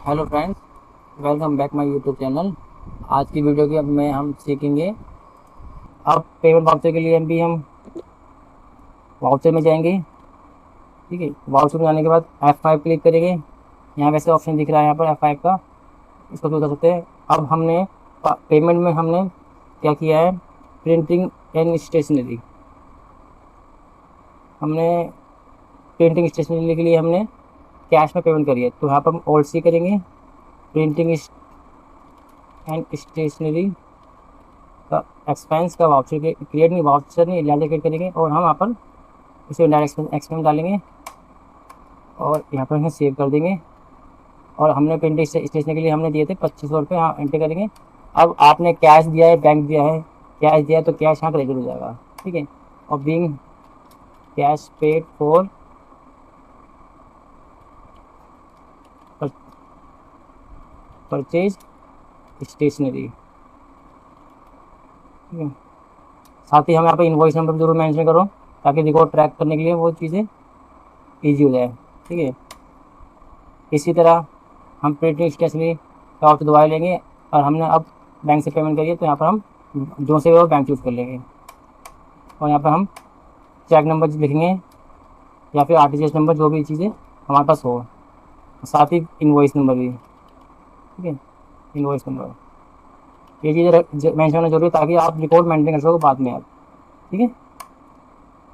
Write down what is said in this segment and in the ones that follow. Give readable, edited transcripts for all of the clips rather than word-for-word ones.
Hello friends, welcome back my YouTube channel. आज की video के अब में हम सीखेंगे। अब पेमेंट वाउचर के लिए हम वाउचर में जाएंगे। ठीक है, वाउचर में जाने के बाद F5 क्लिक करेंगे। यहाँ वैसे ऑप्शन दिख रहा है यहाँ पर F5 का, इसको क्लिक कर सकते हैं। अब हमने पेमेंट में हमने क्या किया है, प्रिंटिंग एंड स्टेशनरी। हमने प्रिंटिंग स्टेशनरी के लिए हमने कैश में पेमेंट करी है, तो यहाँ पर हम ऑल्ट सी करेंगे। प्रिंटिंग एंड स्टेशनरी का एक्सपेंस का वाउचर क्रिएट नहीं, वाउचर नहीं लाल क्रिएट करेंगे और हम यहाँ पर इसे डायरेक्ट एक्सपेंस डालेंगे और यहाँ पर हम सेव कर देंगे। और हमने प्रिंटिंग स्टेशनरी के लिए हमने दिए थे 2500 रुपये, यहाँ एंटर करेंगे। अब आपने कैश दिया है, बैंक दिया है, कैश दिया है तो कैश यहाँ क्रेडिट हो जाएगा। ठीक है, और being cash paid for purchase stationery. ठीक है, साथ ही हम यहाँ पे इनवॉइस नंबर जरूर मेंशन करो ताकि रिकॉर्ड ट्रैक करने के लिए वो चीज़ें ईजी हो जाए। ठीक है, इसी तरह हम प्रिंटिंग स्टेशनरी का ऑप्शन दोबारा लेंगे और हमने अब बैंक से पेमेंट करिए तो यहाँ पर हम जो से वो बैंक चूज़ कर लेंगे और यहाँ पर हम चेक नंबर लिखेंगे या फिर RTGS नंबर, जो भी चीज़ें हमारे पास हो, साथ ही इनवॉइस नंबर भी। ठीक है, इनवॉइस नंबर, ये चीज़ें मेंशन होना जरूरी है ताकि आप रिकॉर्ड मेंटेन कर सको बाद में आप। ठीक है,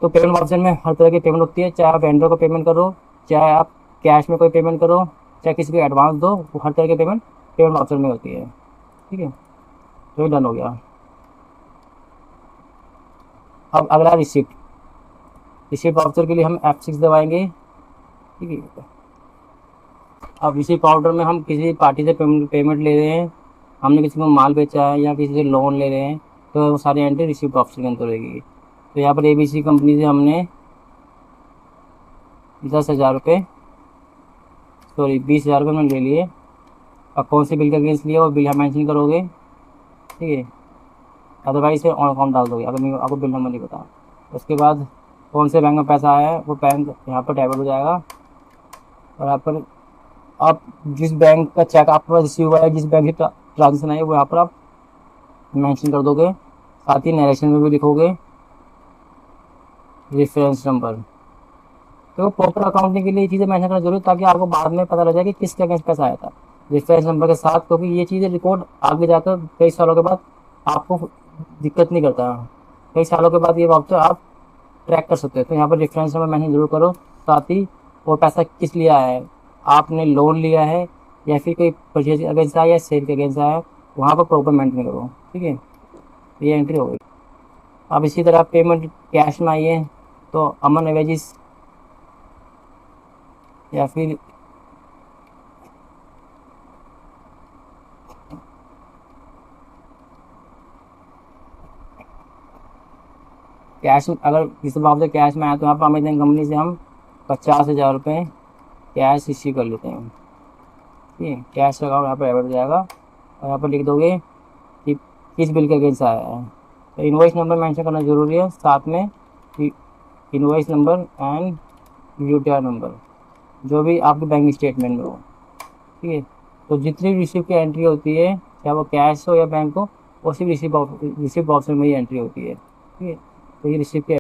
तो पेमेंट ऑप्शन में हर तरह की पेमेंट होती है, चाहे आप वेंडर को पेमेंट करो, चाहे आप कैश में कोई पेमेंट करो, चाहे किसी को एडवांस दो, वो हर तरह की पेमेंट ऑप्शन में होती है। ठीक है, तो ये डन हो गया। अब अगला रिसिप्ट ऑप्शन के लिए हम F6 दबाएंगे। ठीक है, अब रिसिप्ट ऑर्डर में हम किसी पार्टी से पेमेंट ले रहे हैं, हमने किसी को माल बेचा है या किसी से लोन ले रहे हैं, तो वो सारी एंट्री रिसिप्ट ऑप्शन के अंदर रहेगी। तो यहाँ पर ABC कंपनी से हमने 10,000 रुपये, सॉरी 20,000 रुपये मैंने ले लिए। अब कौन से बिल का अगेंस्ट लिया वो बिल हम मेंशन करोगे। ठीक है, अदरवाइज फिर ऑन अकाउंट डाल दोगे अगर मैं आपको बिल नंबर नहीं पता। उसके बाद कौन से बैंक में पैसा आया है वो बैंक यहाँ पर टैब हो जाएगा और यहाँ पर आप जिस बैंक का चेक आपके पास रिसीव हुआ है, जिस बैंक की ट्रांजेक्शन आई है वो यहाँ पर आप मेंशन कर दोगे। साथ ही नरेशन में भी लिखोगे रेफरेंस नंबर। तो प्रॉपर अकाउंटिंग के लिए ये चीज़ें मेंशन करना जरूरी ताकि आपको बाद में पता लग जाए कि किसके अगेंस्ट पैसा आया था, रेफरेंस नंबर के साथ, क्योंकि ये चीज़ें रिकॉर्ड आगे जाकर कई सालों के बाद आपको दिक्कत नहीं करता। कई सालों के बाद ये वापस आप ट्रैक कर सकते हो। तो यहाँ पर रेफरेंस नंबर मेंशन जरूर करो। साथ ही वो पैसा किस लिए आया है, आपने लोन लिया है या फिर कोई परचेज अगेंस्ट आया या सेल के अगेंस्ट आया है, वहाँ पर प्रॉपर मेंटेन करो। ठीक है, ये एंट्री हो गई। अब इसी तरह पेमेंट कैश में आई है तो अमन एवेजिस या फिर कैश, अगर किसी बात से कैश में आया तो यहाँ पर अमेजन कंपनी से हम 50,000 रुपये कैश इश्यू कर लेते हैं। ठीक है, कैश अकाउंट यहाँ पर ऐड हो जाएगा और यहाँ पर लिख दोगे कि किस बिल के अगेंस्ट आया है। तो इनवॉइस नंबर मेंशन करना जरूरी है, साथ में invoice number and UTR number, जो भी आपके बैंक स्टेटमेंट में हो। ठीक है, तो जितनी रिसिप्ट की एंट्री होती है, चाहे वो कैश हो या बैंक हो, वो सिर्फ रिसिप्ट ऑप्शन में ही एंट्री होती है। ठीक है, तो ये रिसिप्ट की